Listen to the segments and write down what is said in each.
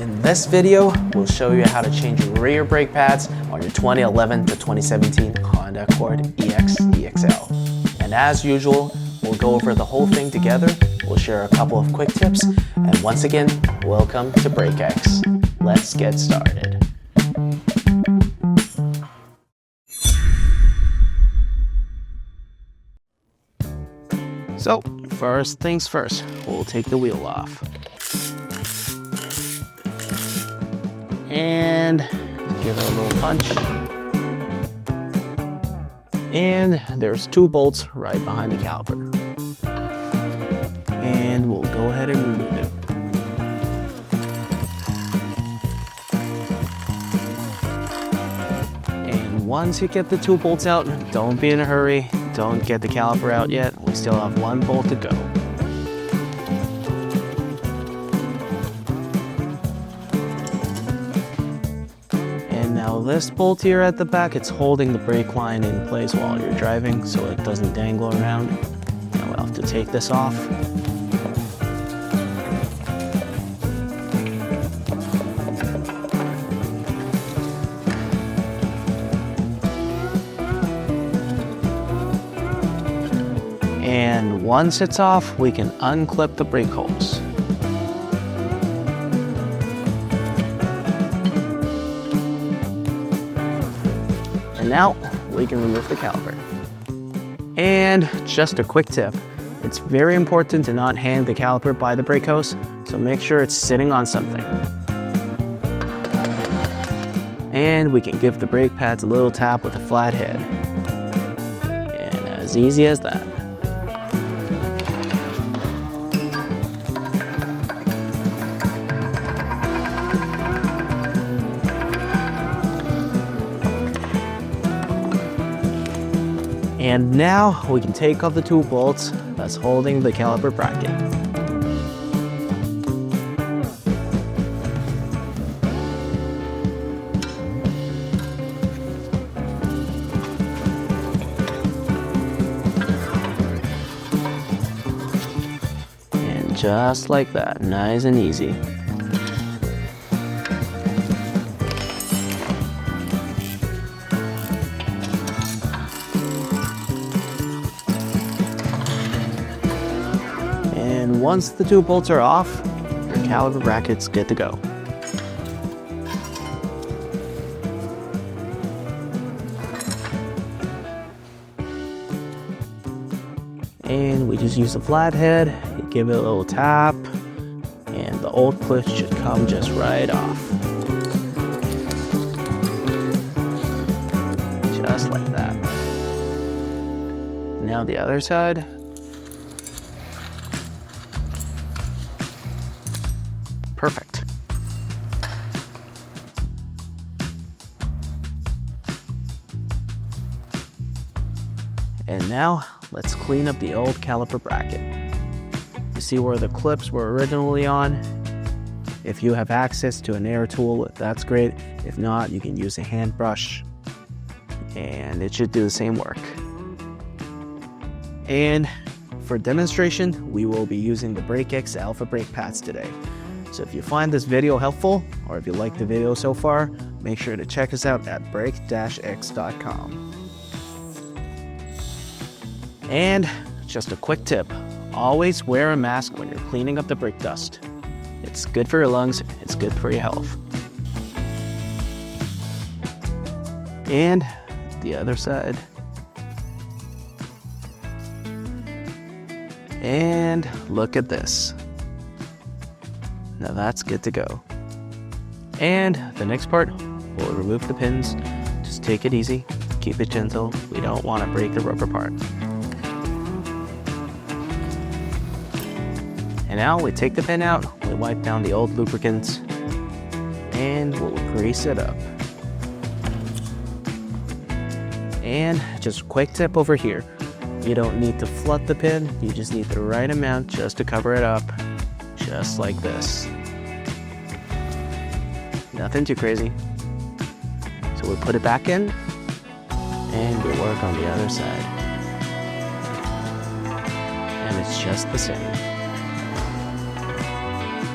In this video, we'll show you how to change your rear brake pads on your 2011 to 2017 Honda Accord EX EXL. And as usual, we'll go over the whole thing together, we'll share a couple of quick tips, and once again, welcome to BrakeX. Let's get started. So, first things first, we'll take the wheel off. And give it a little punch. And there's two bolts right behind the caliper. And we'll go ahead and remove it. And once you get the two bolts out, don't be in a hurry. Don't get the caliper out yet. We still have one bolt to go. And now this bolt here at the back, it's holding the brake line in place while you're driving so it doesn't dangle around. Now we'll have to take this off. And once it's off, we can unclip the brake hose. And now we can remove the caliper. And just a quick tip, it's very important to not hang the caliper by the brake hose, so make sure it's sitting on something. And we can give the brake pads a little tap with a flat head. And as easy as that. And now we can take off the two bolts that's holding the caliper bracket. And just like that, nice and easy. And once the two bolts are off, your caliper bracket's good to go. And we just use a flathead, you give it a little tap, and the old clip should come just right off. Just like that. Now the other side. Perfect. And now, let's clean up the old caliper bracket. You see where the clips were originally on? If you have access to an air tool, that's great. If not, you can use a hand brush, and it should do the same work. And for demonstration, we will be using the BrakeX Alpha brake pads today. So if you find this video helpful, or if you like the video so far, make sure to check us out at brake-x.com. And just a quick tip, always wear a mask when you're cleaning up the brake dust. It's good for your lungs, it's good for your health. And the other side. And look at this. Now that's good to go. And the next part, we'll remove the pins. Just take it easy, keep it gentle. We don't want to break the rubber part. And now we take the pin out, we wipe down the old lubricants, and we'll grease it up. And just a quick tip over here. You don't need to flood the pin, you just need the right amount just to cover it up. Just like this. Nothing too crazy. So we'll put it back in, and we'll work on the other side. And it's just the same.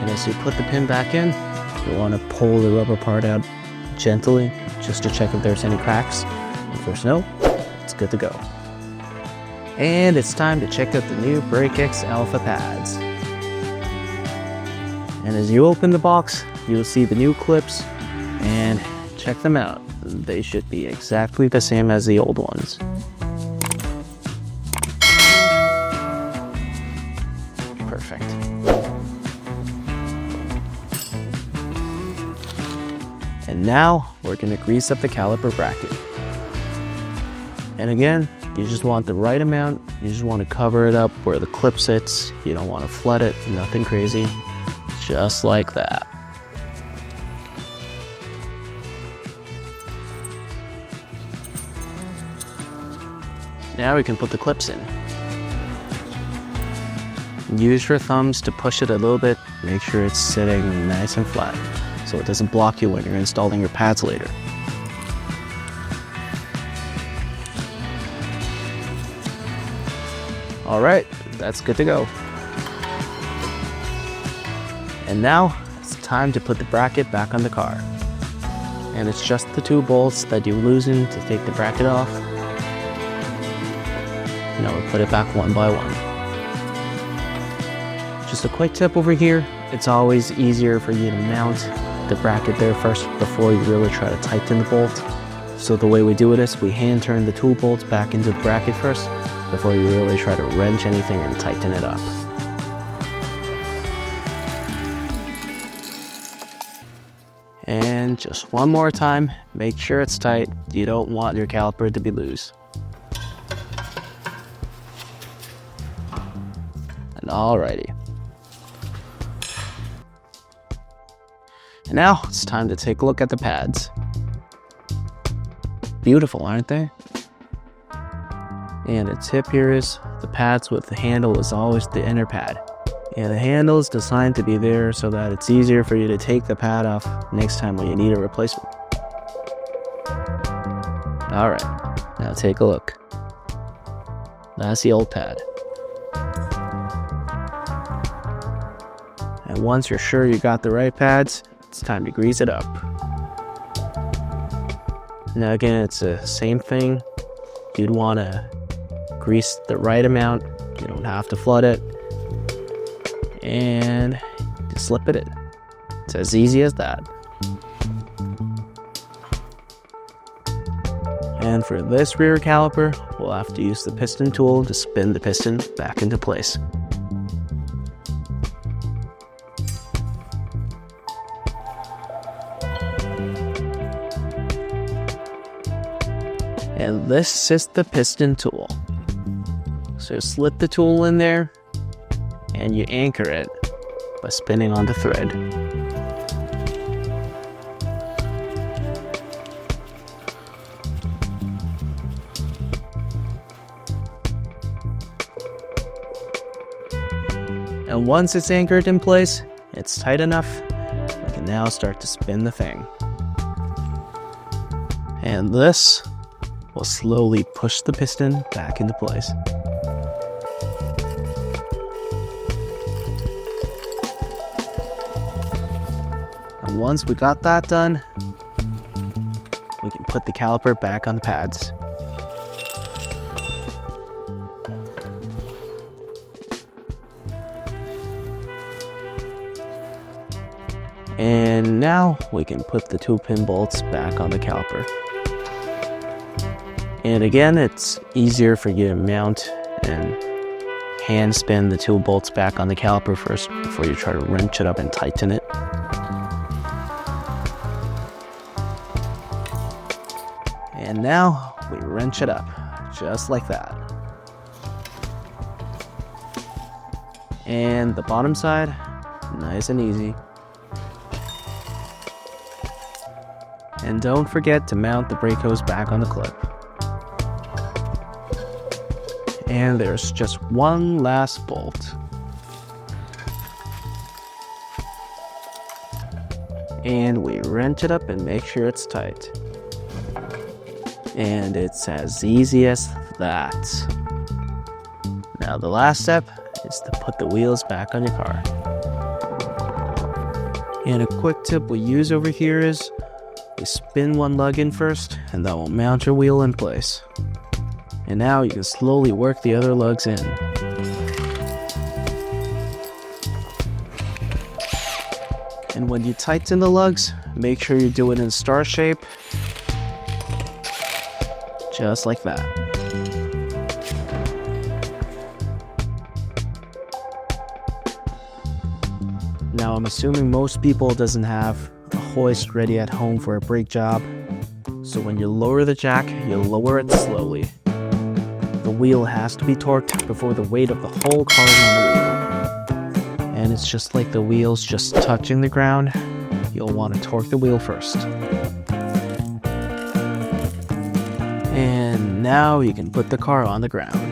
And as you put the pin back in, You want to pull the rubber part out gently just to check if there's any cracks. If there's no, it's good to go. And it's time to check out the new BrakeX Alpha pads. And as you open the box, you'll see the new clips, and check them out. They should be exactly the same as the old ones. Perfect. And now we're going to grease up the caliper bracket. And again, you just want the right amount. You just want to cover it up where the clip sits. You don't want to flood it, nothing crazy. Just like that. Now we can put the clips in. Use your thumbs to push it a little bit. Make sure it's sitting nice and flat so it doesn't block you when you're installing your pads later. Alright, that's good to go. And now it's time to put the bracket back on the car. And it's just the 2 bolts that you loosen to take the bracket off. Now we'll put it back one by one. Just a quick tip over here, it's always easier for you to mount the bracket there first before you really try to tighten the bolt. So the way we do it is we hand turn the 2 bolts back into the bracket first before you really try to wrench anything and tighten it up. And just one more time, make sure it's tight. You don't want your caliper to be loose. And alrighty. And now it's time to take a look at the pads. Beautiful, aren't they? And a tip here is the pads with the handle is always the inner pad. And the handle is designed to be there so that it's easier for you to take the pad off next time when you need a replacement. Alright, now take a look. That's the old pad. And once you're sure you got the right pads, it's time to grease it up. Now again, it's the same thing. You'd want to grease the right amount. You don't have to flood it. And just slip it in. It's as easy as that. And for this rear caliper, we'll have to use the piston tool to spin the piston back into place. And this is the piston tool. So slip the tool in there and you anchor it by spinning on the thread. And once it's anchored in place, it's tight enough, we can now start to spin the thing. And this will slowly push the piston back into place. And once we got that done, we can put the caliper back on the pads. And now we can put the 2 pin bolts back on the caliper. And again, it's easier for you to mount and hand spin the 2 bolts back on the caliper first before you try to wrench it up and tighten it. And now we wrench it up, just like that. And the bottom side, nice and easy. And don't forget to mount the brake hose back on the clip. And there's just one last bolt. And we wrench it up and make sure it's tight. And it's as easy as that. Now the last step is to put the wheels back on your car. And a quick tip we use over here is you spin one lug in first, and that will mount your wheel in place. And now you can slowly work the other lugs in. And when you tighten the lugs, make sure you do it in star shape, just like that. Now I'm assuming most people doesn't have a hoist ready at home for a brake job, so when you lower the jack, you lower it slowly. The wheel has to be torqued before the weight of the whole car is on the wheel. And it's just like the wheels just touching the ground, you'll want to torque the wheel first. And now you can put the car on the ground.